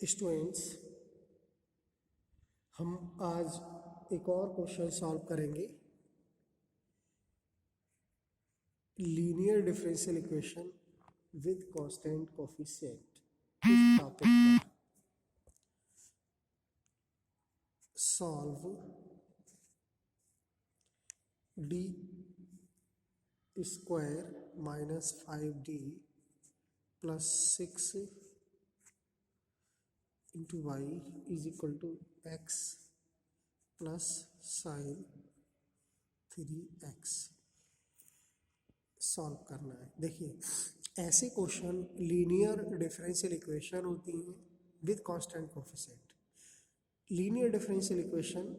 Students, हम आज एक और क्वेश्चन सॉल्व करेंगे linear differential equation with constant coefficient इस टॉपिक पर। Solve D square minus 5d plus 6 into Y is equal to X plus sine 3x solve करना है। देखिए, ऐसे क्वेश्चन लीनियर डिफरेंशियल इक्वेशन होती हैं with constant coefficient. Linear differential equation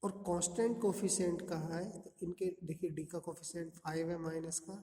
और constant coefficient कहाँ है, तो इनके देखिए डी का कोफिशिएंट 5 है माइनस का,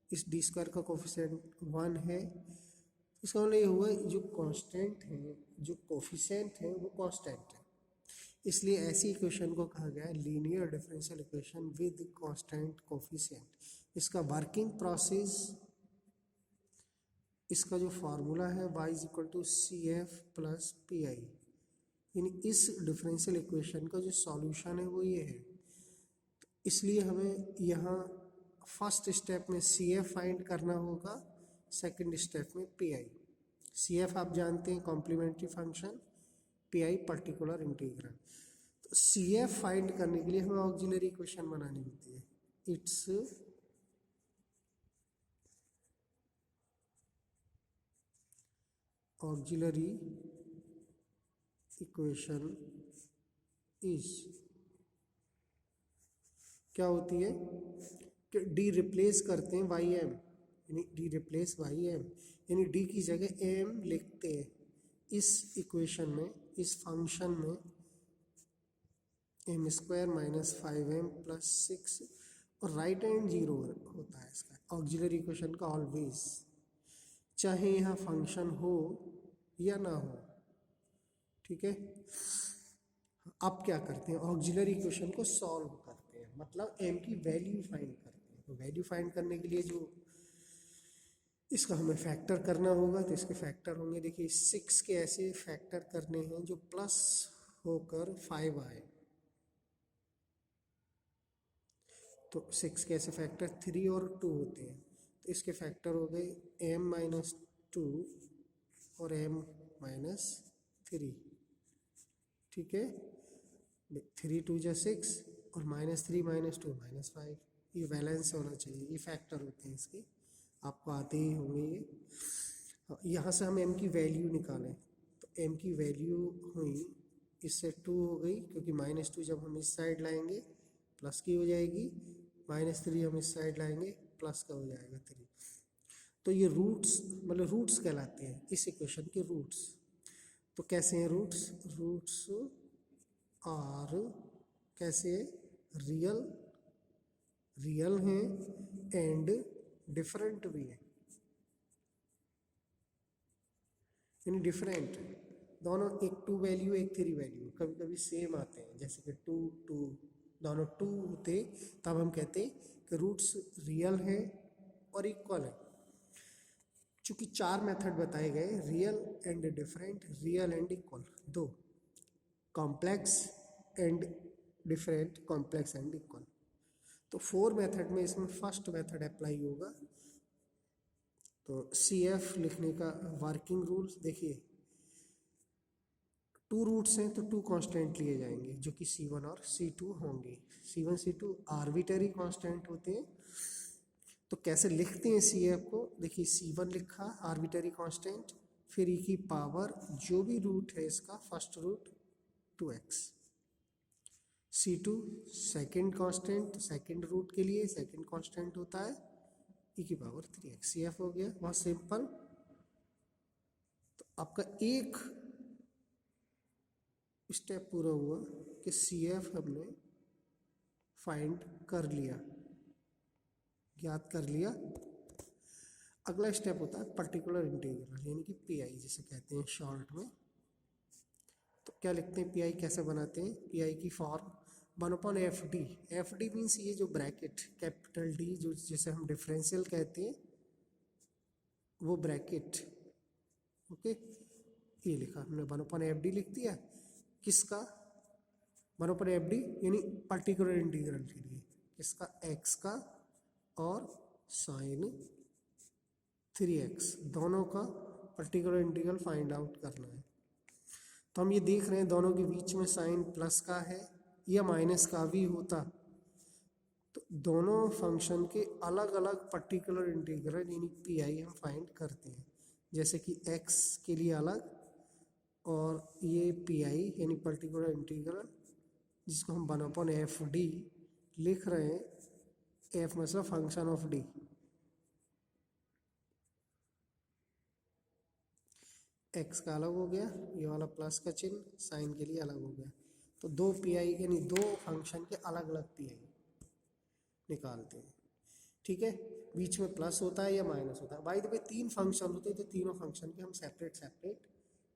इस डी स्क्वायर का कोफिशिएंट 1 है। इसका मतलब ये हुआ जो कांस्टेंट है, जो कोफिशिएंट है वो कांस्टेंट है, इसलिए ऐसी इक्वेशन को कहा गया है linear differential equation with constant coefficient. इसका वर्किंग प्रोसेस, इसका जो फार्मूला है y is equal to C F plus P I, यानी इस डिफरेंशियल इक्वेशन का जो सॉल्यूशन है वो ये है। तो इसलिए हमें यहाँ फर्स्ट स्टेप में सी एफ फाइंड करना होगा, सेकंड स्टेप में पी आई। सी एफ आप जानते हैं complementary function, P I particular integral. तो सी एफ फाइंड करने के लिए हमें ऑक्सिलरी इक्वेशन बनानी होती है। इट्स ऑक्सिलरी इक्वेशन इज क्या होती है कि डी रिप्लेस करते हैं वाई एम, यानी डी रिप्लेस वाई एम, यानी डी की जगह एम लिखते हैं इस इक्वेशन में, इस फंक्शन में M square minus 5m plus 6 और राइट हैंड 0 होता है इसका ऑक्सिलरी इक्वेशन का ऑलवेज, चाहे यहाँ फंक्शन हो या ना हो। ठीक है, अब क्या करते हैं, ऑक्सिलरी इक्वेशन को सॉल्व करते हैं, मतलब m की वैल्यू फाइंड करते हैं। तो वैल्यू फाइंड करने के लिए जो इसका हमें फैक्टर करना होगा, तो इसके फैक्टर होंगे, देखिए 6 के ऐसे फैक्टर करने हैं जो प्लस होकर 5 आए। तो 6 के ऐसे फैक्टर 3 और 2 होते हैं, तो इसके फैक्टर हो गए m माइनस 2 और m माइनस 3। ठीक है, 3 2 जा 6 और माइनस 3 माइनस 2 माइनस 5, ये बैलेंस होना चाहिए। ये फैक्टर होते हैं इसके, आपको आते ही होंगे ये। यहाँ से हम m की वैल्यू निकालें, तो m की वैल्यू हुई, इससे 2 हो गई, क्योंकि माइनस 2 जब हम इस साइड लाएंगे प्लस की हो जाएगी, माइनस 3 हम इस साइड लाएंगे प्लस का हो जाएगा 3। तो ये रूट्स, मतलब रूट्स कहलाते हैं इस इक्वेशन के रूट्स। तो कैसे हैं रूट्स, रूट्स आर कैसे रियल, रियल हैं एंड डिफरेंट भी है, यानी डिफरेंट दोनों, एक 2 वैल्यू एक 3 वैल्यू, कभी कभी सेम आते हैं, जैसे कि 2 2 दोनों 2 होते, तब हम कहते कि रूट्स रियल हैं और इक्वल है। चूंकि 4 मेथड बताए गए, real and different, real and equal, 2 complex and different, complex and equal. तो 4 मेथड में इसमें फर्स्ट मेथड अप्लाई होगा। तो सी एफ लिखने का वर्किंग रूल्स देखिए, 2 रूट्स हैं तो 2 कांस्टेंट लिए जाएंगे जो कि C1 और C2 होंगे। C1 C2 आर्बिटरी कांस्टेंट होते हैं। तो कैसे लिखते हैं सी एफ को, देखिए C1 लिखा आर्बिटरी कांस्टेंट, फिर e की पावर जो भी रूट है इसका first root 2x, C2 second constant, second root के लिए सेकेंड कांस्टेंट होता है e की पावर 3x। सी एफ हो गया, बहुत सिंपल। तो आपका एक स्टेप पूरा हुआ कि सी एफ हमने फाइंड कर लिया, ज्ञात कर लिया। अगला स्टेप होता है पर्टिकुलर इंटीग्रल, यानी कि पी आई जिसे कहते हैं शॉर्ट में। तो क्या लिखते हैं, पी आई कैसे बनाते हैं, पी आई की form 1 F D. F D means ये जो ब्रैकेट कैपिटल डी, जो जिसे हम डिफरेंशियल कहते हैं, वो ब्रैकेट, ओके, ये लिखा हमने 1/FD लिख दिया। किसका 1/FD, यानी पर्टिकुलर इंटीग्रल के लिए, किसका, x का और साइन 3x, दोनों का पर्टिकुलर इंटीग्रल फाइंड आउट करना है। तो हम ये देख रहे हैं दोनों के बीच में साइन प्लस का है या माइनस का भी होता, तो दोनों फंक्शन के अलग अलग पर्टिकुलर इंटीग्रल यानी पी हम फाइंड करते हैं। जैसे कि x के लिए अलग, और ये पी यानी पर्टिकुलर इंटीग्रल जिसको हम 1/FD लिख रहे हैं, f मतलब फंक्शन ऑफ d, x का अलग हो गया, ये वाला प्लस का चिन्ह साइन के लिए अलग हो गया। तो दो पी यानी दो फंक्शन के अलग अलग पी निकालते हैं, ठीक है। बीच में प्लस होता है या माइनस होता है। बाय द वे 3 फंक्शन होते हैं, तो तीनों फंक्शन के हम separate separate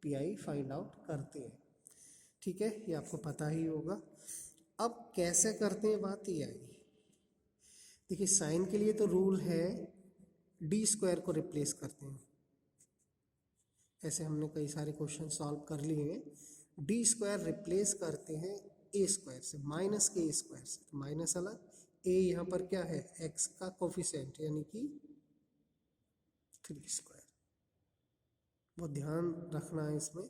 P find out करते हैं, ठीक है, ये आपको पता ही होगा। अब कैसे करते हैं बात ये आई। देखिए साइन के लिए तो रूल है d² को रिप्लेस करते हैं, ऐसे हमने कई सारे क्वेश्चन सॉल्व कर लिए हैं। d² रिप्लेस करते हैं a² से, माइनस के a² से, तो माइनस अलग, a यहाँ पर क्या है, x का कोफिशिएंट यानी कि 3²। बहुत ध्यान रखना है इसमें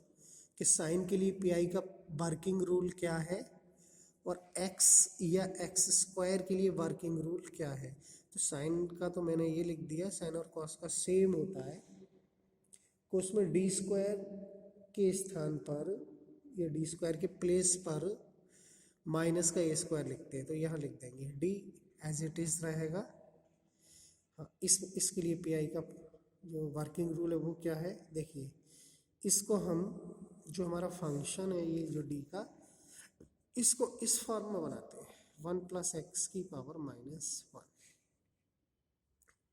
कि साइन के लिए पी का वर्किंग रूल क्या है और x या x² के लिए वर्किंग रूल क्या है। तो साइन का तो मैंने ये लिख दिया, साइन और कॉस का सेम होता है, तो उसमें d² के स्थान पर या d² के प्लेस पर माइनस का a² लिखते हैं, तो यहाँ लिख देंगे d एज इट इज रहेगा। हाँ, इसके लिए पी का जो वर्किंग रूल है वो क्या है, देखिए इसको हम, जो हमारा फंक्शन है ये जो d का, इसको इस फॉर्म में बनाते हैं 1+x⁻⁻1।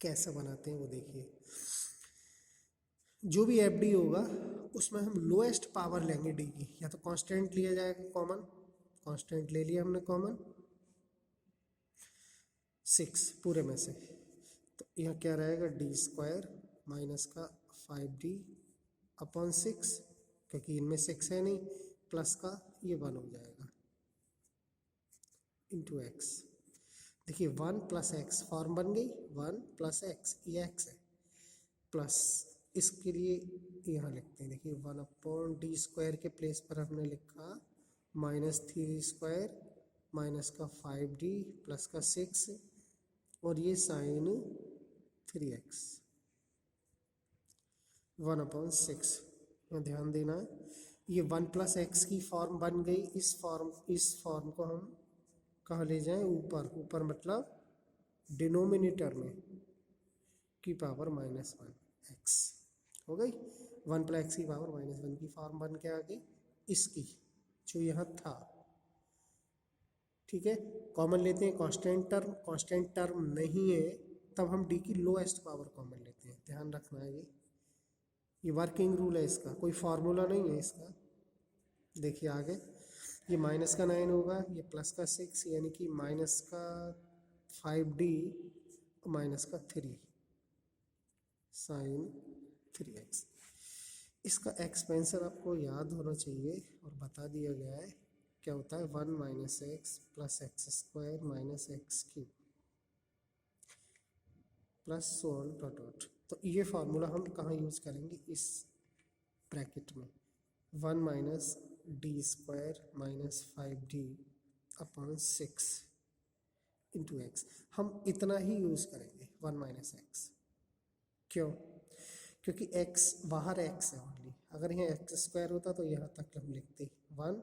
कैसे बनाते हैं वो देखिए, जो भी एफ डी होगा उसमें हम लोएस्ट पावर लेंगे डी की, या तो कांस्टेंट लिया जाएगा कॉमन, कांस्टेंट ले लिया हमने कॉमन 6 पूरे में से, तो यहाँ क्या रहेगा d² माइनस का 5d/6, क्योंकि इनमें 6 है नहीं, प्लस का ये 1 हो जाएगा इंटू x। देखिए 1+x फॉर्म बन गई, 1+x ये x है, प्लस इसके लिए यहाँ लिखते हैं, देखिए 1/d² के प्लेस पर हमने लिखा -3² माइनस का 5d प्लस का 6 और ये साइन 3x 1/6। ध्यान देना है, ये 1+x की फॉर्म बन गई, इस फॉर्म को हम कहाँ ले जाएं, ऊपर, ऊपर मतलब डिनोमिनेटर में की पावर -1x हो गई। 1+x की पावर -1 की फॉर्म बन के आ गई इसकी, जो यहाँ था, ठीक है। कॉमन लेते हैं कांस्टेंट टर्म नहीं है तब हम d की लोएस्ट पावर कॉमन लेते हैं, ध्यान रखना है ये वर्किंग रूल है, इसका कोई फार्मूला नहीं है इसका। देखिए आगे, ये माइनस का 9 होगा, ये प्लस का 6 यानी कि माइनस का 5d माइनस का 3 साइन 3x। इसका एक्सपेंशन आपको याद होना चाहिए और बता दिया गया है, क्या होता है 1 - x plus x² - x³ plus so on dot dot. तो ये फार्मूला हम कहाँ यूज़ करेंगे, इस ब्रैकेट में 1 - d² - 5d/6 इंटू x, हम इतना ही यूज़ करेंगे 1 - x। क्यों, क्योंकि x बाहर x है ओनली, अगर यहाँ x² होता तो यहाँ तक हम लिखते 1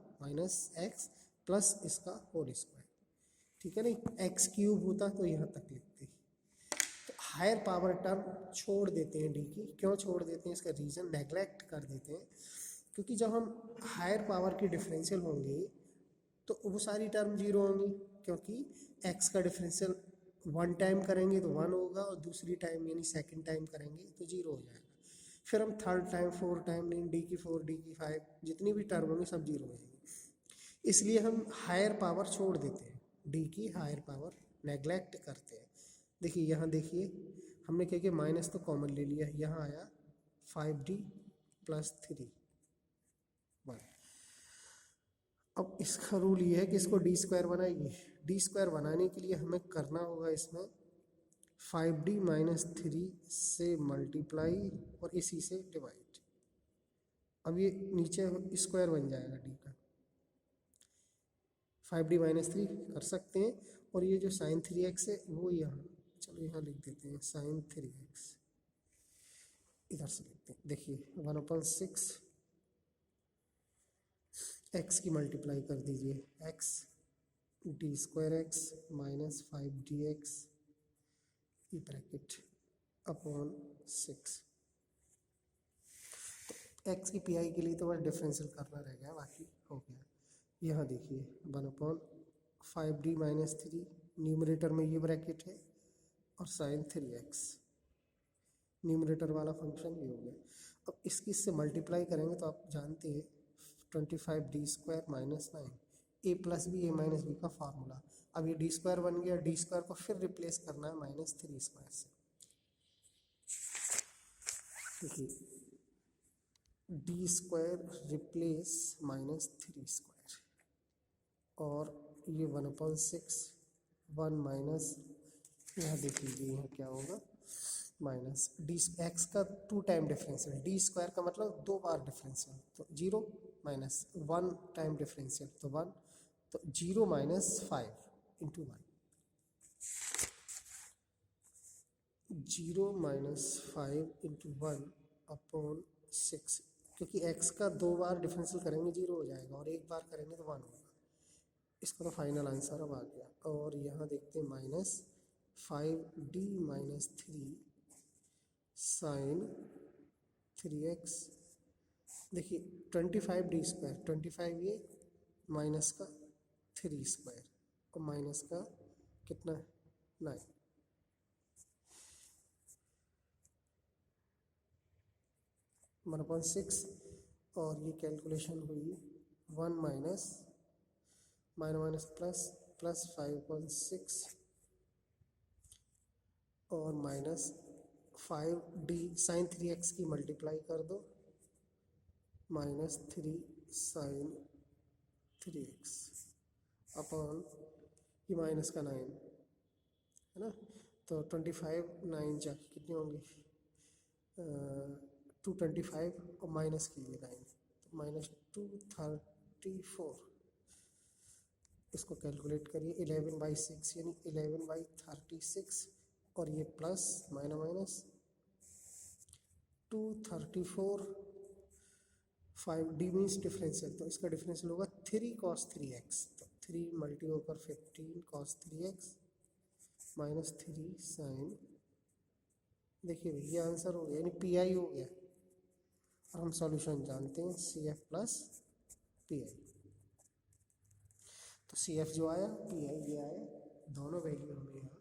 - x प्लस इसका होल स्क्वायर, ठीक है, नहीं x³ होता तो यहाँ तक लिखते। तो हायर पावर टर्म छोड़ देते हैं d की, क्यों छोड़ देते हैं, इसका रीज़न नेगलेक्ट कर देते हैं, क्योंकि जब हम हायर पावर की डिफरेंशियल होंगे तो वो सारी टर्म 0 होंगी, क्योंकि x का डिफरेंशियल 1 टाइम करेंगे तो 1 होगा और दूसरी टाइम यानी सेकंड टाइम करेंगे तो 0 हो जाएगा। फिर हम थर्ड टाइम, 4 टाइम, नहीं d की 4, d की 5, जितनी भी टर्म होंगी सब 0 हो जाएंगी। इसलिए हम हायर पावर छोड़ देते हैं, d की हायर पावर नेगलेक्ट करते हैं। देखिए यहाँ देखिए हमने क्या किया, माइनस तो कॉमन ले लिया, यहाँ आया 5d प्लस 3 1। अब इसका रूल ये है कि इसको डी स्क्वायर बनाएगी। डी स्क्वायर बनाने के लिए हमें करना होगा इसमें 5d माइनस 3 से मल्टीप्लाई और इसी से डिवाइड। अब ये नीचे स्क्वायर बन जाएगा डी का, 5d माइनस 3 कर सकते हैं। और ये जो साइन 3x है वो यहाँ, चलो यहाँ लिख देते हैं साइन 3x, इधर से लिखते हैं। देखिए 1/6 x की मल्टीप्लाई कर दीजिए, x D square x minus 5dx E bracket upon 6। तो x की पी के लिए तो बस डिफरेंशियल करना रह गया, बाकी हो गया। यहाँ देखिए 1/5d माइनस 3, न्यूमरेटर में ये ब्रैकेट है, और साइन 3x, न्यूमरेटर वाला फंक्शन ये हो गया। अब इसकी इससे मल्टीप्लाई करेंगे तो आप जानते हैं 25d square minus 9, a plus B A minus B का फार्मूला। अब ये डी स्क्वायर बन गया, डी स्क्वायर को फिर रिप्लेस करना है माइनस 3 स्क्वायर से। देखिए D square replace minus 3 square, और ये 1/6 1 माइनस, यहाँ देख लीजिए यहाँ क्या होगा, माइनस डी एक्स का 2 टाइम डिफरेंशियल, डी स्क्वायर का मतलब 2 बार डिफरेंशियल, तो 0 माइनस 1 टाइम डिफरेंशियल तो 1, तो 0 minus 5 into 1, 0 minus 5 into 1 upon 6, क्योंकि x का 2 बार डिफरेंशियल करेंगे 0 हो जाएगा, और 1 बार करेंगे तो 1 होगा। इसका तो फाइनल आंसर अब आ गया। और यहाँ देखते हैं minus 5d minus 3 sign 3x। देखिए 25d स्क्वायर, 25 ये माइनस का 3 स्क्वायर, और माइनस का कितना 9, 1/6, और ये कैलकुलेशन हुई 1 माइनस माइनस प्लस प्लस 5/6 और माइनस 5d साइन 3x की मल्टीप्लाई कर दो, माइनस 3 साइन 3x अपॉन ये माइनस का 9 है ना, तो 25 9 जाके कितने होंगे 225, और माइनस कीजिए 9 तो माइनस 234। इसको कैलकुलेट करिए 11/6 यानी 11/36, और ये plus minus 234, 5d means differential, तो इसका डिफरेंशियल होगा 3 cos 3x, तो 3 मल्टी होकर 15 cos 3x माइनस 3 साइन। देखिए ये आंसर हो गया, यानी पी हो गया। और हम सॉल्यूशन जानते हैं CF प्लस PI, तो CF जो आया PI ये आया, दोनों वैल्यू हमें यहाँ